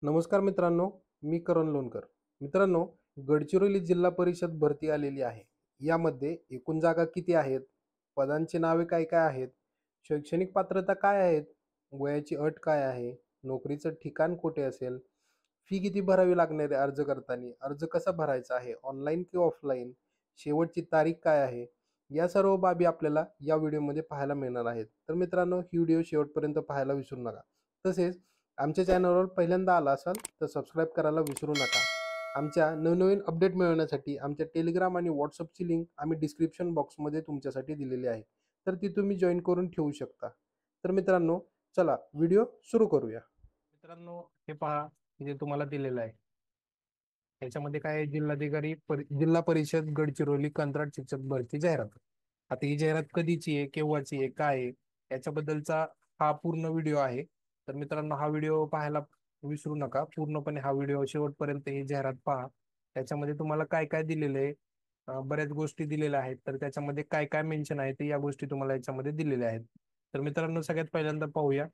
नमस्कार मित्रांनो, मी करण लोणकर. मित्रांनो, गडचिरोली जिल्हा परिषद भरती आलेली आहे. यामध्ये एकूण जागा किती आहेत? पदांची नावे काय काय आहेत? शैक्षणिक पात्रता काय आहेत? वयाची अट काय आहे? नोकरीचं ठिकाण कुठे असेल? फी किती भरावी लागणार आहे अर्ज करताना? अर्ज कसा भरायचा आहे? ऑनलाईन की ऑफलाईन? शेवटची तारीख काय आहे? या सर्व बाबी आपल्याला या व्हिडिओमध्ये पाहायला मिळणार आहेत. तर मित्रांनो, ही व्हिडिओ शेवटपर्यंत पाहायला विसरू नका. तसेच आमच्या चॅनलवर पहिल्यांदा आला असाल तर सबस्क्राईब करायला विसरू नका. आमच्या नवनवीन अपडेट मिळवण्यासाठी आमच्या टेलिग्राम आणि व्हॉट्सअपची लिंक आम्ही डिस्क्रिप्शन बॉक्समध्ये तुमच्यासाठी दिलेली आहे. तर ती तुम्ही जॉईन करून ठेवू शकता. तर मित्रांनो, चला व्हिडिओ सुरू करूया. मित्रांनो, हे पहा, जे तुम्हाला दिलेलं आहे याच्यामध्ये काय आहे, जिल्हा परिषद गडचिरोली कंत्राट शिक्षक भरती जाहिरात. आता ही जाहिरात कधीची आहे, केव्हाची आहे, काय आहे, याच्याबद्दलचा हा पूर्ण व्हिडिओ आहे. तर मित्रांनो, हा व्हिडिओ पाहायला विसरू नका. पूर्णपणे हा व्हिडिओ शेवटपर्यंत ही जाहिरात पहा. त्याच्यामध्ये तुम्हाला काय काय दिलेलं आहे, बऱ्याच गोष्टी दिलेल्या आहेत. तर त्याच्यामध्ये काय काय मेन्शन आहे ते या गोष्टी तुम्हाला याच्यामध्ये दिलेल्या आहेत. तर मित्रांनो, सगळ्यात पहिल्यांदा पाहूया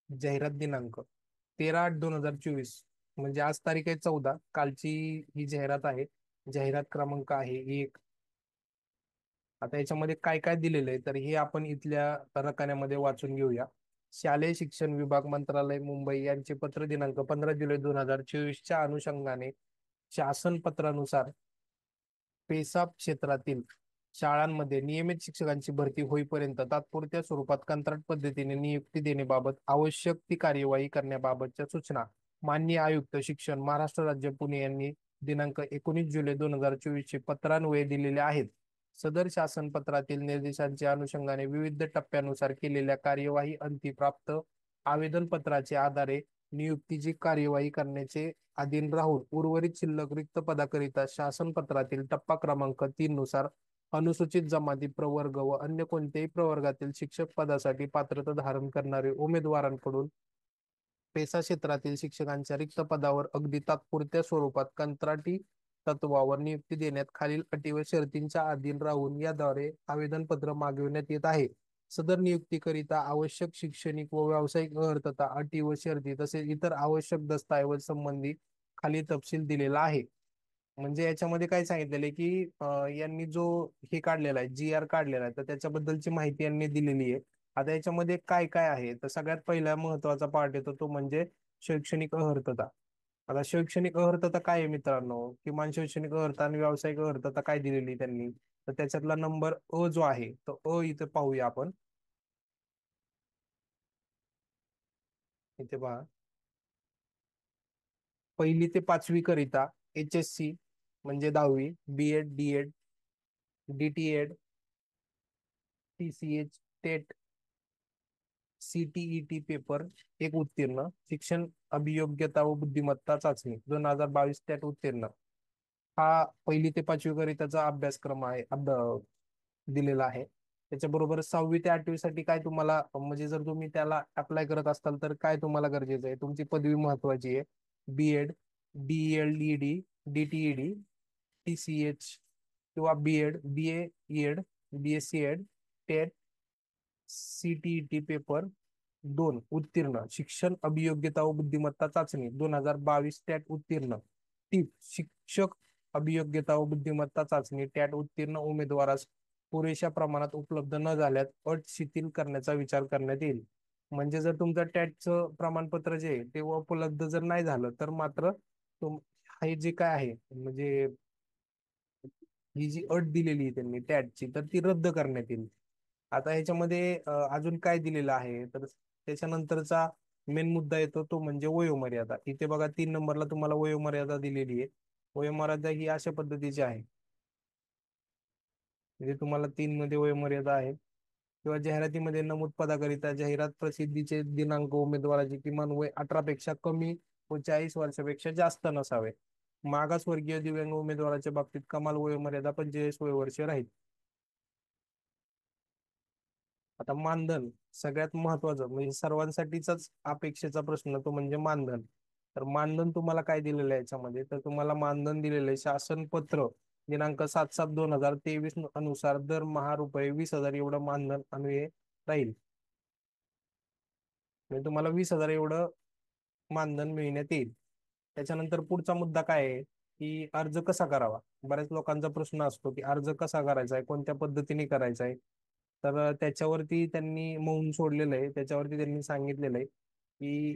जाहिरात दिनांक 13/8/2024. म्हणजे आज तारीख आहे 14. कालची ही जाहिरात आहे. जाहिरात क्रमांक आहे 1. आता याच्यामध्ये काय काय दिलेलं आहे तर हे आपण इथल्या रकान्यामध्ये वाचून घेऊया. शालेय शिक्षण विभाग मंत्रालय मुंबई यांचे पत्र दिनांक 15 जुलै 2024 अनुषंगाने शासन पत्रानुसार पेसाप क्षेत्रातील शाळांमध्ये नियमित शिक्षकांची भरती होईपर्यंत तात्पुरत्या स्वरूपात कंत्राट पद्धतीने नियुक्ती देण्याबाबत आवश्यक ती कार्यवाही करण्याबाबतच्या सूचना माननीय आयुक्त शिक्षण महाराष्ट्र राज्य पुणे यांनी दिनांक 19 जुलै 2024 चे पत्रान्वये दिलेले आहेत. सदर शासन पत्रातील निर्देशांच्या अनुषंगाने विविध टप्प्यानुसार केलेल्या कार्यवाही अंती प्राप्त आवेदन पत्राच्या आधारे नियुक्तीची कार्यवाही करण्याचे अधीन राहून उर्वरित शिल्लक रिक्त पदाकरिता शासन पत्रातील टप्पा क्रमांक 3 नुसार अनुसूचित जमाती प्रवर्ग व अन्य कोणत्याही प्रवर्गातील शिक्षक पदासाठी पात्रता धारण करणारे उमेदवारांकडून पेसा क्षेत्रातील शिक्षकांच्या रिक्त पदावर अगदी तात्पुरत्या स्वरूपात कंत्राटी तत्वावर नियुक्ती देण्यात खालील अटी व शर्तींच्या अधीन राहून याद्वारे आवेदनपत्र मागविण्यात येत आहे. सदर नियुक्तीकरिता आवश्यक शैक्षणिक व व्यावसायिक अर्हता अटी व शर्ती तसेच इतर आवश्यक दस्तऐवज संबंधी खाली तपशील दिलेला आहे. म्हणजे याच्यामध्ये काय सांगितलेलं आहे की यांनी जो हे काढलेला आहे, जी आर काढलेला आहे, तर त्याच्याबद्दलची माहिती यांनी दिलेली आहे. आता याच्यामध्ये काय काय आहे तर सगळ्यात पहिला महत्वाचा पार्ट येतो तो म्हणजे शैक्षणिक अर्हता. आता शैक्षणिक अर्हता काय आहे मित्रांनो, किमान शैक्षणिक अर्हता आणि व्यावसायिक अर्हता काय दिलेली आहे त्यांनी, तर त्याच्यातला नंबर अ जो आहे तो अ इथं पाहूया आपण. इथे पहा, 1ली ते 5वी करिता HSC म्हणजे 10वी, B.Ed, D.Ed, DTED, TCH, TET, CTET paper एक उत्तीर्ण, शिक्षण अभियोग्यता व बुद्धिमत्ता चाचणी 2022 त्यात उत्तीर्ण. हा 1ली ते 5वी करिताचा अभ्यासक्रम आहे, दिलेला आहे. त्याच्याबरोबर 6वी ते 8वी साठी काय तुम्हाला, म्हणजे जर तुम्ही त्याला अप्लाय करत असाल तर काय तुम्हाला गरजेचं आहे, तुमची पदवी महत्वाची आहे. B.Ed, DELED, DTED, TCH किंवा B.Ed, BA.ED, BSc.ED, TET, CTET paper 2 उत्तीर्ण, शिक्षण अभियोग्यता व बुद्धिमत्ता चाचणी 2022 टॅट उत्तीर्ण. टीप शिक्षक अभियोग्यता व बुद्धिमत्ता चाचणी टॅट उत्तीर्ण उमेदवारास पुरेशा प्रमाणात उपलब्ध न झाल्यास अट शिथिल करण्याचा विचार करण्यात येईल. म्हणजे जर तुमचं टॅटचं प्रमाणपत्र जे आहे ते उपलब्ध जर नाही झालं तर मात्र तुम हे जे काय आहे, म्हणजे ही जी अट दिलेली आहे त्यांनी टॅटची तर ती रद्द करण्यात येईल. आता ह्याच्यामध्ये अजून काय दिलेलं आहे तर त्याच्यानंतरचा मेन मुद्दा येतो तो म्हणजे वयोमर्यादा. इथे बघा 3 नंबरला तुम्हाला वयोमर्यादा दिलेली आहे. वयोमर्यादा ही अशा पद्धतीची आहे, म्हणजे तुम्हाला 3 मध्ये वयोमर्यादा आहे. किंवा जाहिरातीमध्ये नमूद पदाकरिता जाहिरात प्रसिद्धीचे दिनांक उमेदवाराचे किमान वय 18 पेक्षा कमी व 40 वर्षापेक्षा जास्त नसावे. मागासवर्गीय दिव्यांग उमेदवाराच्या बाबतीत कमाल वयोमर्यादा 45 वय वर्ष राहील. आता मानधन सगळ्यात महत्वाचं म्हणजे सर्वांसाठीचाच अपेक्षेचा प्रश्न तो म्हणजे मानधन. तर मानधन तुम्हाला काय दिलेलं आहे याच्यामध्ये, तर तुम्हाला मानधन दिलेलं आहे शासन पत्र दिनांक 7/7/2023 अनुसार दरमहा रुपये 20,000 एवढं मानधन अन्वये राहील. म्हणजे तुम्हाला 20,000 एवढं मानधन मिळण्यात येईल. त्याच्यानंतर पुढचा मुद्दा काय आहे की अर्ज कसा करावा. बऱ्याच लोकांचा प्रश्न असतो की अर्ज कसा करायचा आहे, कोणत्या पद्धतीने करायचा आहे. तर त्याच्यावरती त्यांनी मौन सोडलेलं आहे. त्याच्यावरती त्यांनी सांगितलेलं आहे की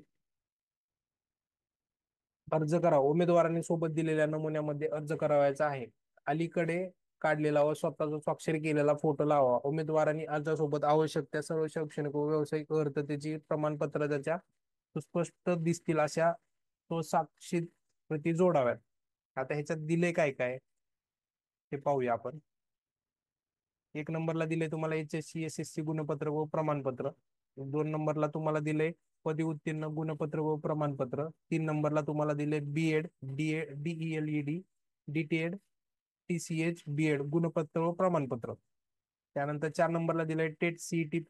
अर्ज करावा. उमेदवारांनी सोबत दिलेल्या नमुन्यामध्ये अर्ज करावयाचा आहे. अलीकडे काढलेला व स्वतःचा स्वाक्षरी केलेला फोटो लावा. उमेदवारांनी अर्जासोबत आवश्यक त्या सर्व शैक्षणिक व व्यावसायिक अर्थतेची प्रमाणपत्र त्याच्या सुस्पष्ट दिसतील अशा तो साक्षी प्रती जोडाव्यात. आता ह्याच्यात दिले काय काय ते पाहूया आपण. एक नंबरला दिले तुम्हाला HSC SSC गुणपत्र व प्रमाणपत्र. 2 नंबरला तुम्हाला दिले पदवी उत्तीर्ण गुणपत्र व प्रमाणपत्र. 3 नंबरला तुम्हाला दिले B Ed, DELED, DTED, TCH, B Ed गुणपत्र व प्रमाणपत्र. त्यानंतर 4 नंबरला दिलंय टेट CTET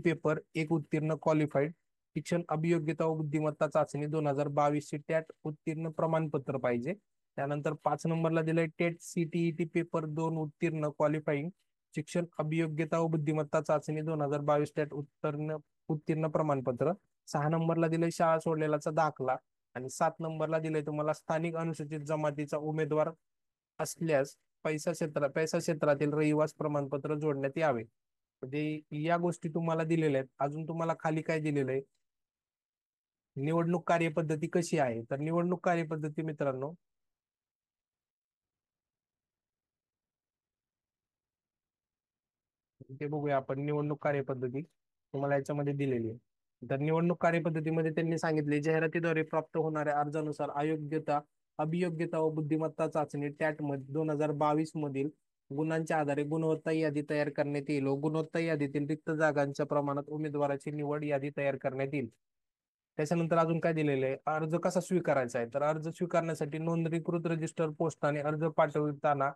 पेपर एक उत्तीर्ण क्वालिफाईड, शिक्षण अभियोग्यता व बुद्धिमत्ता चाचणी 2022 ची टॅट उत्तीर्ण प्रमाणपत्र पाहिजे. त्यानंतर 5 नंबरला दिलंय टेट CTET पेपर 2 उत्तीर्ण क्वालिफाईंग, शिक्षण अभियोग्यता व बुद्धिमत्ता चाचणी 2022 टॅट उत्तीर्ण प्रमाणपत्र. 6 नंबरला दिलंय शाळा सोडलेलाचा दाखला. आणि 7 नंबरला दिलंय तुम्हाला स्थानिक अनुसूचित जमातीचा उमेदवार असल्यास पैसा क्षेत्रातील रहिवास प्रमाणपत्र जोडण्यात यावे. म्हणजे या गोष्टी तुम्हाला दिलेल्या आहेत. अजून तुम्हाला खाली काय दिलेलं आहे, निवडणूक कार्यपद्धती कशी आहे. तर निवडणूक कार्यपद्धती मित्रांनो, ते बघूया आपण. निवडणूक कार्यपद्धती तुम्हाला याच्यामध्ये दिलेली आहे. तर निवडणूक कार्यपद्धतीमध्ये त्यांनी सांगितले जाहिरातीद्वारे प्राप्त होणाऱ्या अर्जानुसार अभियोग्यता व बुद्धिमत्ता चाचणी टॅट मध्ये 2022 मधील गुणांच्या आधारे गुणवत्ता यादी तयार करण्यात येईल व गुणवत्ता यादीतील रिक्त जागांच्या प्रमाणात उमेदवाराची निवड यादी तयार करण्यात येईल. त्याच्यानंतर अजून काय दिलेलं आहे, अर्ज कसा स्वीकारायचा आहे. तर अर्ज स्वीकारण्यासाठी नोंदणीकृत रजिस्टर पोस्टाने अर्ज पाठवताना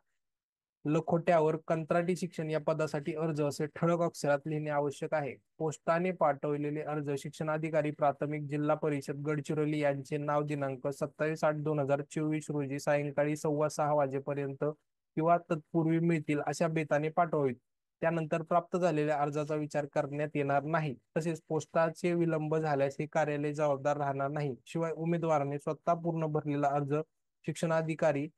लखोट्यावर कंत्राटी शिक्षण या पदासाठी अर्ज असे ठळक अक्षरात लिहिणे आवश्यक आहे. पोस्टाने पाठवलेले अर्ज शिक्षणाधिकारी प्राथमिक जिल्हा परिषद गडचिरोली यांचे नाव दिनांक 27/8/2024 रोजी सायंकाळी 5:15 वाजेपर्यंत किंवा तत्पूर्वी मिळतील अशा बेताने पाठवावीत. त्यानंतर प्राप्त झालेल्या अर्जाचा विचार करण्यात येणार नाही. तसेच पोस्टाचे विलंब झाल्यास हे कार्यालय जबाबदार राहणार नाही. शिवाय उमेदवाराने स्वतः पूर्ण भरलेला अर्ज शिक्षणाधिकारी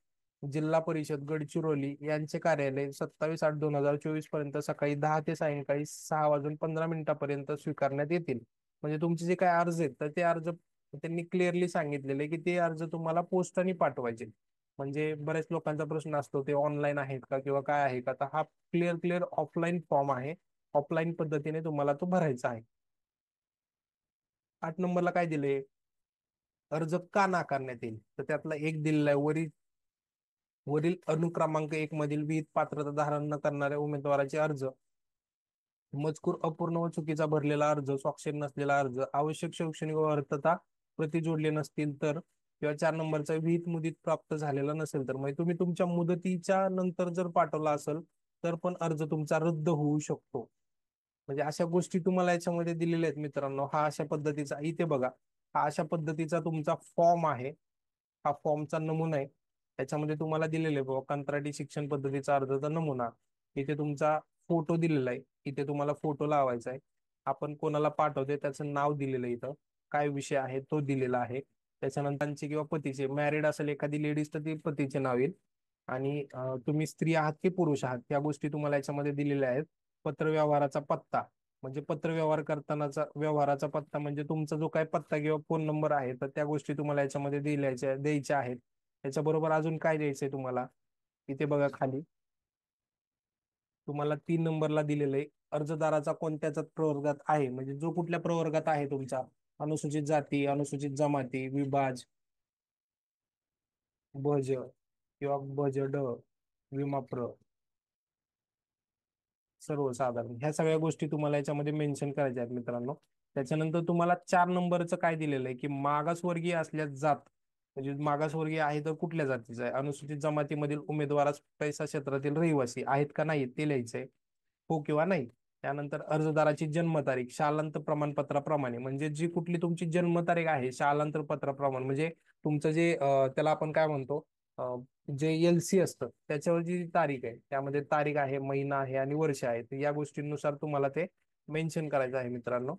जिल्हा परिषद गडचिरोली यांचे कार्यालय 27/8/2024 पर्यंत सकाळी 10 ते सायंकाळी 6:15 स्वीकारण्यात येतील. म्हणजे तुमचे जे काय अर्ज आहेत तर ते अर्ज त्यांनी क्लिअरली सांगितलेले की ते अर्ज तुम्हाला पोस्टाने पाठवायचे. म्हणजे बऱ्याच लोकांचा प्रश्न असतो ते ऑनलाईन आहेत का किंवा काय आहे का. तर हा क्लिअर ऑफलाईन फॉर्म आहे. ऑफलाईन पद्धतीने तुम्हाला तो भरायचा आहे. 8 नंबरला काय दिले, अर्ज का नाकारण्यात येईल. तर त्यातला एक दिलेला आहे, वरील अनुक्रमांक 1 मधील विहित पात्रता धारण न करणाऱ्या उमेदवाराचे अर्ज, मजकूर अपूर्ण व चुकीचा भरलेला अर्ज, स्वाक्षरी नसलेला अर्ज, आवश्यक शैक्षणिक व अर्थता प्रती जोडले नसतील तर, किंवा 4 नंबरचा विहित मुदत प्राप्त झालेला नसेल तर. म्हणजे तुम्ही तुमच्या मुदतीच्या नंतर जर पाठवला असेल तर पण अर्ज तुमचा रद्द होऊ शकतो. म्हणजे अशा गोष्टी तुम्हाला याच्यामध्ये दिलेल्या आहेत मित्रांनो. हा अशा पद्धतीचा इथे बघा, हा अशा पद्धतीचा तुमचा फॉर्म आहे. हा फॉर्मचा नमुना आहे. त्याच्यामध्ये तुम्हाला दिलेले बघा कंत्राटी शिक्षण पद्धतीचा अर्जाचा नमुना. इथे तुमचा फोटो दिलेला आहे. इथे तुम्हाला फोटो लावायचा आहे. आपण कोणाला पाठवते त्याचं नाव दिलेलं आहे. इथं काय विषय आहे तो दिलेला आहे. त्याच्यानंतर त्यांचे किंवा पतीचे, मॅरिड असेल एखादी लेडीज तर ती पतीचे नाव येईल. आणि तुम्ही स्त्री आहात की पुरुष आहात या गोष्टी तुम्हाला याच्यामध्ये दिलेल्या आहेत. पत्रव्यवहाराचा पत्ता, म्हणजे पत्रव्यवहार करतानाचा व्यवहाराचा पत्ता म्हणजे तुमचा जो काही पत्ता किंवा फोन नंबर आहे तर त्या गोष्टी तुम्हाला याच्यामध्ये द्यायच्या आहेत. त्याच्याबरोबर अजून काय द्यायचंय तुम्हाला, इथे बघा खाली तुम्हाला 3 नंबरला दिलेलं आहे, अर्जदाराचा कोणत्याच प्रवर्गात आहे. म्हणजे जो कुठल्या प्रवर्गात आहे तुमचा, अनुसूचित जाती, अनुसूचित जमाती, विभाज, भज किंवा भज विमाप्र, सर्वसाधारण, ह्या सगळ्या गोष्टी तुम्हाला याच्यामध्ये मेन्शन करायच्या आहेत मित्रांनो. त्याच्यानंतर तुम्हाला 4 नंबरचं काय दिलेलं आहे की मागासवर्गीय असल्यास जात, म्हणजे मागासवर्गीय आहे तर कुठल्या जातीचा आहे. अनुसूचित जमातीमधील उमेदवारास पैसा क्षेत्रातील रहिवासी आहेत का नाही ते लिहायचंय, हो किंवा नाही. त्यानंतर अर्जदाराची जन्मतारीख शालांत प्रमाणपत्राप्रमाणे, म्हणजे जी कुठली तुमची जन्मतारीख आहे शालांत पत्राप्रमाणे, म्हणजे तुमचं जे त्याला आपण काय म्हणतो, जे LC असतं त्याच्यावर जी तारीख आहे त्यामध्ये तारीख आहे, महिना आहे आणि वर्ष आहे. तर या गोष्टींनुसार तुम्हाला ते मेन्शन करायचं आहे मित्रांनो.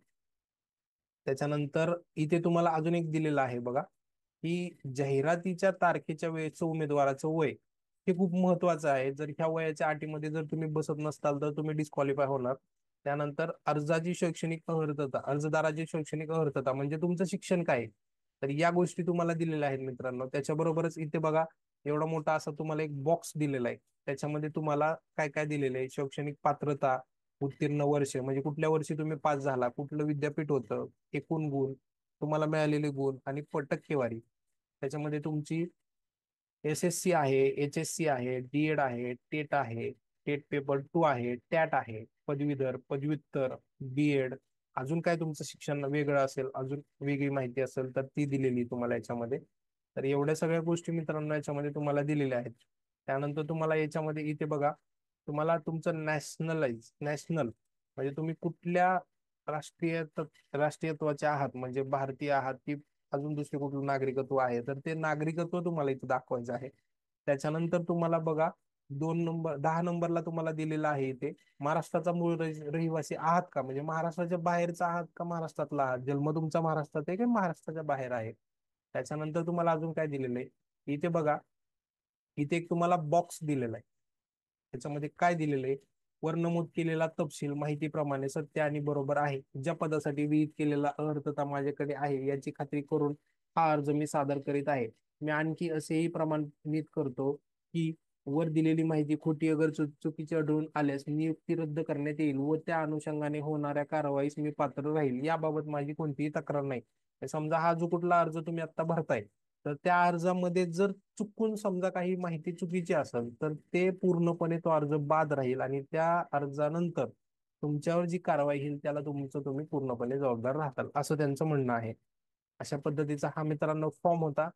त्याच्यानंतर इथे तुम्हाला अजून एक दिलेलं आहे बघा, की जाहिरातीच्या तारखेच्या वेळेचं उमेदवाराचं वय हे खूप महत्वाचं आहे. जर ह्या वयाच्या अटीमध्ये जर तुम्ही बसत नसताल तर तुम्ही डिस्क्वालिफाय होणार. त्यानंतर अर्जाची शैक्षणिक अर्हता, अर्जदाराची शैक्षणिक अर्हता म्हणजे तुमचं शिक्षण काय आहे. तर या गोष्टी तुम्हाला दिलेल्या आहेत मित्रांनो. त्याच्याबरोबरच इथे बघा, एवढा मोठा असा तुम्हाला एक बॉक्स दिलेला आहे. त्याच्यामध्ये तुम्हाला काय काय दिलेलं आहे, शैक्षणिक पात्रता, उत्तीर्ण वर्ष म्हणजे कुठल्या वर्षी तुम्ही पास झाला, कुठलं विद्यापीठ होतं, एकूण गुण, तुम्हाला मिळालेले गुण आणि टक्केवारी. त्याच्यामध्ये तुमची SSC आहे, HSC आहे, DED आहे, टेट आहे, टेट पेपर 2 आहे, टॅट आहे, पदवीधर, पदव्युत्तर, BEd. अजून काय तुमचं शिक्षण वेगळं असेल, अजून वेगळी माहिती असेल तर ती दिलेली तुम्हाला याच्यामध्ये. तर एवढ्या सगळ्या गोष्टी मित्रांनो याच्यामध्ये तुम्हाला दिलेल्या आहेत. त्यानंतर तुम्हाला याच्यामध्ये इथे बघा, तुम्हाला तुमचं नॅशनल म्हणजे तुम्ही कुठल्या राष्ट्रीय राष्ट्रीयत्वाचे आहात, म्हणजे भारतीय आहात की अजून दुसरे कुठलं नागरिकत्व आहे, तर ते नागरिकत्व तुम्हाला इथे दाखवायचं आहे. त्याच्यानंतर तुम्हाला बघा, 2 नंबर 10 नंबरला तुम्हाला दिलेलं आहे इथे, महाराष्ट्राचा मूळ रहिवासी आहात का, म्हणजे महाराष्ट्राच्या बाहेरचा आहात का महाराष्ट्रातला आहात, जन्म तुमचा महाराष्ट्रात आहे की महाराष्ट्राच्या बाहेर आहे. त्याच्यानंतर तुम्हाला अजून काय दिलेलं आहे इथे बघा, इथे एक तुम्हाला बॉक्स दिलेला आहे. त्याच्यामध्ये काय दिलेलं आहे, वर नमूद केलेला तपशील माहितीप्रमाणे सत्य आणि बरोबर आहे. ज्या पदासाठी विहित केलेला अर्हता माझ्याकडे आहे याची खात्री करून हा अर्ज मी सादर करीत आहे. मी आणखी असेही प्रमाणित करतो की वर दिलेली माहिती खोटी अगर चुकीची आढळून आल्यास नियुक्ती रद्द करण्यात येईल व त्या अनुषंगाने होणाऱ्या कारवाईस मी पात्र राहील. याबाबत माझी कोणतीही तक्रार नाही. समजा हा जो कुठला अर्ज तुम्ही आता भरताय, तर त्या अर्जामध्ये जर चुकून समजा काही माहिती चुकीची असेल तर ते पूर्णपणे तो अर्ज बाद राहील आणि त्या अर्जानंतर तुमच्यावर जी कारवाई होईल त्याला तुम्ही पूर्णपणे जबाबदार राहताल, असं त्यांचं म्हणणं आहे. अशा पद्धतीचा हा मित्रांनो फॉर्म होता.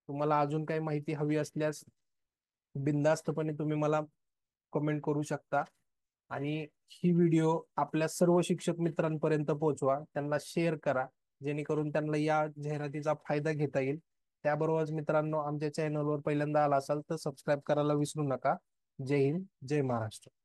तुम्हाला अजून काही माहिती हवी असल्यास बिनधास्तपणे तुम्ही मला कमेंट करू शकता. आणि ही व्हिडिओ आपल्या सर्व शिक्षक मित्रांपर्यंत पोहोचवा, त्यांना शेअर करा, जेणेकरून त्यांना या जाहिरातीचा फायदा घेता येईल. त्याबरोबरच मित्रांनो, आमच्या चॅनलवर पहिल्यांदा आला असाल तर सबस्क्राईब करायला विसरू नका. जय हिंद, जय महाराष्ट्र.